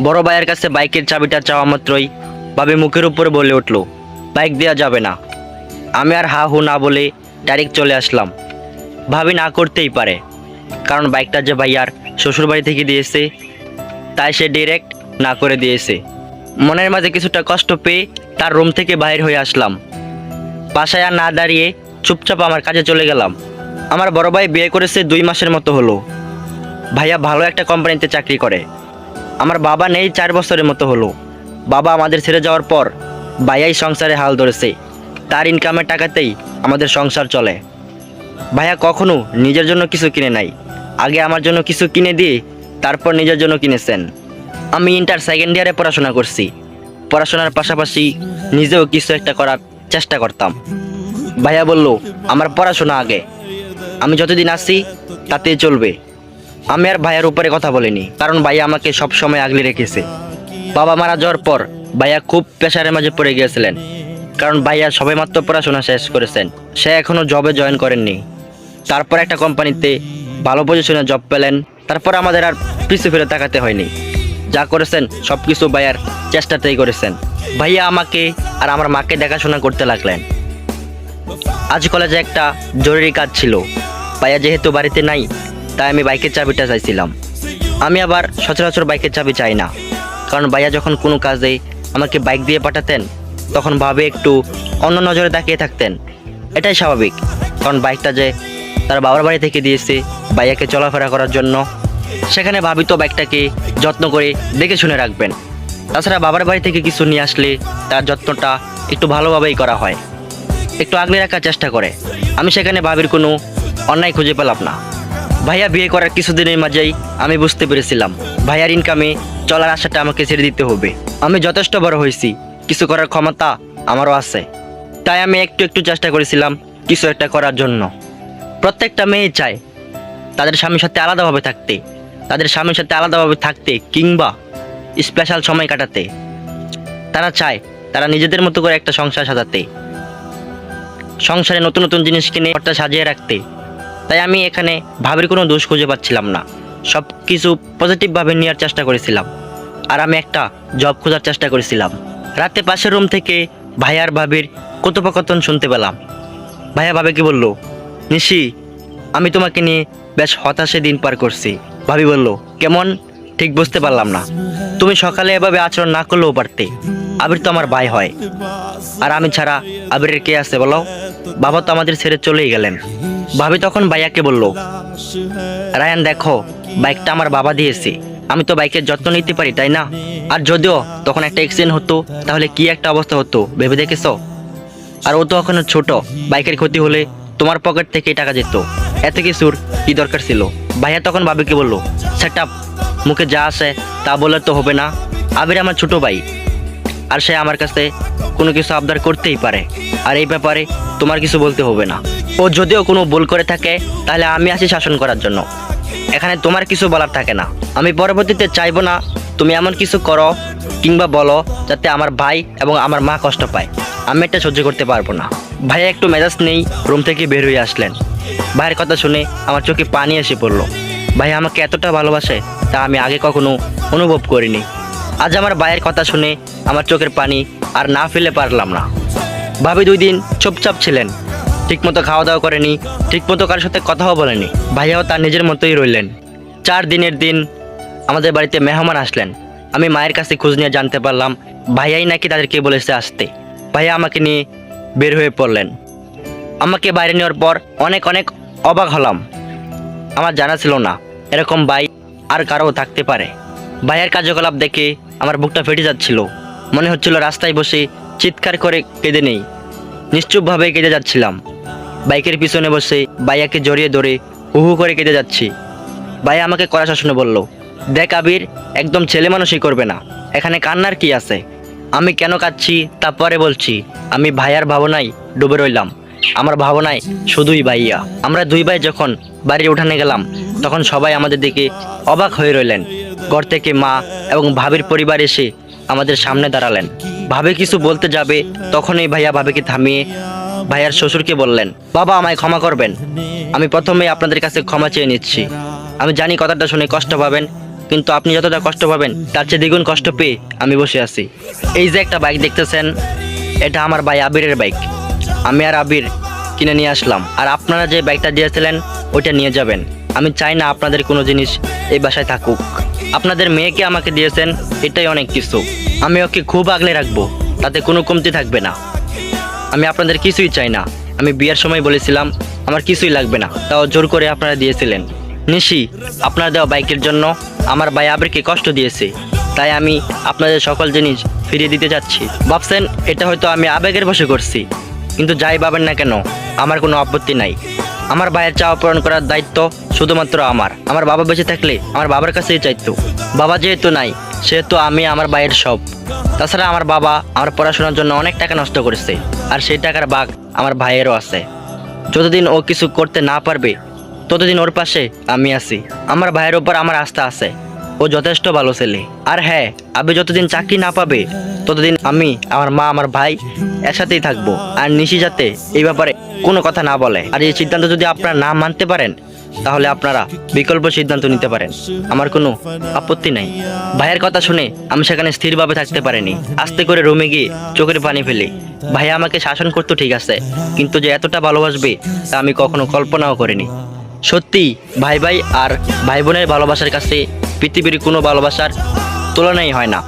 বড় ভাইয়ের কাছে বাইকের চাবিটা চাওয়া মাত্রই ভাবি মুখের উপরে বলে উঠল, বাইক দেওয়া যাবে না। আমি আর হা হু না বলে ডাইরেক্ট চলে আসলাম। ভাবি না করতেই পারে, কারণ বাইকটা যে ভাইয়ার শ্বশুরবাড়ি থেকে দিয়েছে, তাই সে ডিরেক্ট না করে দিয়েছে। মনের মাঝে কিছুটা কষ্ট পেয়ে তার রুম থেকে বাইর হয়ে আসলাম। বাসায় আর না দাঁড়িয়ে চুপচাপ আমার কাজে চলে গেলাম। আমার বড় ভাই বিয়ে করেছে 2 মাসের মতো হলো। ভাইয়া ভালো একটা কোম্পানিতে চাকরি করে। আমার বাবা নেই 4 বছরের মতো হলো। বাবা আমাদের ছেড়ে যাওয়ার পর ভাইয়াই সংসারে হাল ধরেছে। তার ইনকামের টাকাতেই আমাদের সংসার চলে। ভাইয়া কখনো নিজের জন্য কিছু কিনে নাই, আগে আমার জন্য কিছু কিনে দিয়ে তারপর নিজের জন্য কিনেছেন। আমি ইন্টার সেকেন্ড ইয়ারে পড়াশোনা করছি। পড়াশোনার পাশাপাশি নিজেও কিছু একটা করার চেষ্টা করতাম। ভাইয়া বলল, আমার পড়াশোনা আগে, আমি যতদিন আছি তাতেই চলবে। আমি আর ভাইয়ার উপরে কথা বলিনি, কারণ ভাইয়া আমাকে সব সময় আগলে রেখেছে। বাবা মারা যাওয়ার পর ভাইয়া খুব প্রেশারের মাঝে পড়ে গিয়েছিলেন, কারণ ভাইয়া সবেমাত্র পড়াশোনা শেষ করেছেন। সে এখনও জবে জয়েন করেননি। তারপর একটা কোম্পানিতে ভালো পজিশনে জব পেলেন। তারপর আমাদের আর পিছু ফিরে তাকাতে হয়নি। যা করেছেন সব কিছু ভাইয়ার চেষ্টাতেই করেছেন। ভাইয়া আমাকে আর আমার মাকে দেখাশোনা করতে লাগলেন। আজ কলেজে একটা জরুরি কাজ ছিল। ভাইয়া যেহেতু বাড়িতে নাই, তাই আমি বাইকের চাবিটা চাইছিলাম। আমি আবার সচরাচর বাইকের চাবি চাই না, কারণ ভাইয়া যখন কোনো কাজে আমাকে বাইক দিয়ে পাঠাতেন, তখন ভাবে একটু অন্য নজরে তাকিয়ে থাকতেন। এটাই স্বাভাবিক, কারণ বাইকটা যে তার বাবার বাড়ি থেকে দিয়েছে ভাইয়াকে চলাফেরা করার জন্য, সেখানে ভাবি তো বাইকটাকে যত্ন করে দেখে শুনে রাখবেন। তাছাড়া বাবার বাড়ি থেকে কিছু নিয়ে আসলে তার যত্নটা একটু ভালোভাবেই করা হয়, একটু আগলে রাখার চেষ্টা করে। আমি সেখানে ভাবির কোনো অন্যায় খুঁজে পেলাম না। ভাইয়া বিয়ে করার কিছুদিনের মাঝেই আমি বুঝতে পেরেছিলাম ভাইয়ার ইনকামে চলার আশাটা আমাকে ছেড়ে দিতে হবে। আমি যথেষ্ট বড় হয়েছি, কিছু করার ক্ষমতা আমারও আছে। তাই আমি একটু একটু চেষ্টা করেছিলাম কিছু একটা করার জন্য। প্রত্যেকটা মেয়ে চায় তাদের স্বামীর সাথে আলাদাভাবে থাকতে, তাদের স্বামীর সাথে আলাদাভাবে থাকতে কিংবা স্পেশাল সময় কাটাতে। তারা চায় তারা নিজেদের মতো করে একটা সংসার সাজাতে, সংসারে নতুন নতুন জিনিস কিনে ঘরটা সাজিয়ে রাখতে। তাই আমি এখানে ভাবির কোনো দোষ খুঁজে পাচ্ছিলাম না। সব কিছু পজিটিভভাবে নেওয়ার চেষ্টা করেছিলাম। আর আমি একটা জব খোঁজার চেষ্টা করেছিলাম। রাতে পাশের রুম থেকে ভাইয়া আর ভাবির কথোপকথন শুনতে পেলাম। ভাইয়া ভাবিকে বলল, নিশি, আমি তোমাকে নিয়ে বেশ হতাশে দিন পার করছি। ভাবি বলল, কেমন? ঠিক বুঝতে পারলাম না। তুমি সকালে এভাবে আচরণ না করলেও পারতে। আবির তো আমার ভাই হয়, আর আমি ছাড়া আবিরের কে আছে বলো? বাবা তো আমাদের ছেড়ে চলেই গেলেন। ভাবি তখন ভাইয়াকে বলল, রায়ান দেখো, বাইকটা আমার বাবা দিয়েছে, আমি তো বাইকের যত্ন নিতে পারি, তাই না? আর যদিও তখন একটা অ্যাক্সিডেন্ট হতো, তাহলে কি একটা অবস্থা হতো ভেবে দেখেছো? আর ও তো এখনো ছোট, বাইকের ক্ষতি হলে তোমার পকেট থেকে টাকা যেত। এত কিছুর কি দরকার ছিল? ভাইয়া তখন ভাবিকে বলল, সেট আপ, মুখে যা আসে তা বলে তো হবে না। আবির আমার ছোট ভাই, আর সে আমার কাছে কোনো কিছু আবদার করতেই পারে, আর এই ব্যাপারে তোমার কিছু বলতে হবে না। ও যদিও কোনো ভুল করে থাকে, তাহলে আমি আছি শাসন করার জন্য। এখানে তোমার কিছু বলার থাকে না। আমি পরবর্তীতে চাইবো না তুমি এমন কিছু করো কিংবা বলো যাতে আমার ভাই এবং আমার মা কষ্ট পায়। আমি এটা সহ্য করতে পারবো না। ভাইয়া একটু মেজাজ নেই রুম থেকে বের হয়ে আসলেন। ভাইয়ের কথা শুনে আমার চোখে পানি এসে পড়লো। ভাই আমাকে এতটা ভালোবাসে তা আমি আগে কখনো অনুভব করিনি। আজ আমার ভাইয়ের কথা শুনে আমার চোখের পানি আর না ফেলে পারলাম না। ভাবি 2 দিন চুপচাপ ছিলেন, ঠিকমতো খাওয়া দাওয়া করেনি, ঠিকমতো কারোর সাথে কথাও বলেনি। ভাইয়াও তার নিজের মতোই রইলেন। 4 দিনের দিন আমাদের বাড়িতে মেহমান আসলেন। আমি মায়ের কাছে খোঁজ নিয়ে জানতে পারলাম ভাইয়াই নাকি তাদেরকে বলেছে আসতে। ভাইয়া আমাকে নিয়ে বের হয়ে পড়লেন। আমাকে বাইরে নেওয়ার পর অনেক অনেক অবাক হলাম। আমার জানা ছিল না এরকম ভাই আর কারো থাকতে পারে। ভাইয়ের কার্যকলাপ দেখে আমার বুকটা ফেটে যাচ্ছিল। মনে হচ্ছিল রাস্তায় বসে চিৎকার করে কেঁদে নেই। নিশ্চুপভাবে কেঁদে যাচ্ছিলাম। বাইকের পিছনে বসে ভাইয়াকে জড়িয়ে ধরে হু হু করে কেঁদে যাচ্ছি। ভাইয়া আমাকে কড়া শাসনে বলল, দেখ আবির, একদম ছেলে মানুষই করবে না, এখানে কান্নার কি আছে? আমি কেন কাঁদছি তা পরে বলছি। আমি ভাইয়ার ভাবনায় ডুবে রইলাম। আমার ভাবনায় শুধুই ভাইয়া। আমরা 2 ভাই যখন বাড়ির উঠানে গেলাম, তখন সবাই আমাদের দিকে অবাক হয়ে রইলেন। ঘর থেকে মা এবং ভাবির পরিবার এসে আমাদের সামনে দাঁড়ালেন। ভাবি কিছু বলতে যাবে, তখনই ভাইয়া ভাবিকে থামিয়ে ভাইয়ার শ্বশুরকে বললেন, বাবা আমায় ক্ষমা করবেন, আমি প্রথমেই আপনাদের কাছে ক্ষমা চেয়ে নিচ্ছি। আমি জানি কথাটা শুনে কষ্ট পাবেন, কিন্তু আপনি যতটা কষ্ট পাবেন তার চেয়ে দ্বিগুণ কষ্ট পেয়ে আমি বসে আছি। এই যে একটা বাইক দেখতেছেন, এটা আমার ভাই আবিরের বাইক। আমি আর আবির কিনে নিয়ে আসলাম, আর আপনারা যে বাইকটা দিয়েছিলেন ওইটা নিয়ে যাবেন। আমি চাই না আপনাদের কোনো জিনিস এই বাসায় থাকুক। আপনাদের মেয়েকে আমাকে দিয়েছেন, এটাই অনেক কিছু। আমি ওকে খুব আগলে রাখবো, তাতে কোনো কমতি থাকবে না। আমি আপনাদের কিছুই চাই না। আমি বিয়ের সময় বলেছিলাম আমার কিছুই লাগবে না, তাও জোর করে আপনারা দিয়েছিলেন। নিশি, আপনার দেওয়া বাইকের জন্য আমার ভাই আবিরকে কষ্ট দিয়েছে, তাই আমি আপনাদের সকল জিনিস ফিরিয়ে দিতে যাচ্ছি। ভাবছেন এটা হয়তো আমি আবেগের বশে করছি, কিন্তু যাই ভাবেন না কেন আমার কোনো আপত্তি নাই। আমার ভাইয়ের চাওয়া পূরণ করার দায়িত্ব শুধুমাত্র আমার। আমার বাবা বেঁচে থাকলে আমার বাবার কাছেই চাইতো। বাবা যেহেতু নাই, সেহেতু আমি আমার ভাইয়ের সব। তাছাড়া আমার বাবা আমার পড়াশোনার জন্য অনেক টাকা নষ্ট করেছে, আর সেই টাকার ভাগ আমার ভাইয়েরও আছে। যতদিন ও কিছু করতে না পারবে ততদিন ওর পাশে আমি আছি। আমার ভাইয়ের ওপর আমার আস্থা আছে, ও যথেষ্ট ভালো ছেলে। আর হ্যাঁ, আবি যতদিন চাকরি না পাবে ততদিন আমি, আমার মা, আমার ভাই একসাথেই থাকবো। আর নিশি যাতে এই ব্যাপারে কোনো কথা না বলে। আর এই সিদ্ধান্ত যদি আপনারা না মানতে পারেন তাহলে আপনারা বিকল্প সিদ্ধান্ত নিতে পারেন, আমার কোনো আপত্তি নাই। ভাইয়ের কথা শুনে আমি সেখানে স্থিরভাবে থাকতে পারিনি। আস্তে করে রুমে গিয়ে চোখের পানি ফেলি। ভাইয়া আমাকে শাসন করতো ঠিক আছে, কিন্তু যে এতটা ভালোবাসবে তা আমি কখনো কল্পনাও করিনি। সত্যি ভাই ভাই আর ভাই বোনের ভালোবাসার কাছে পৃথিবীর কোনো ভালোবাসার তুলনাই হয় না।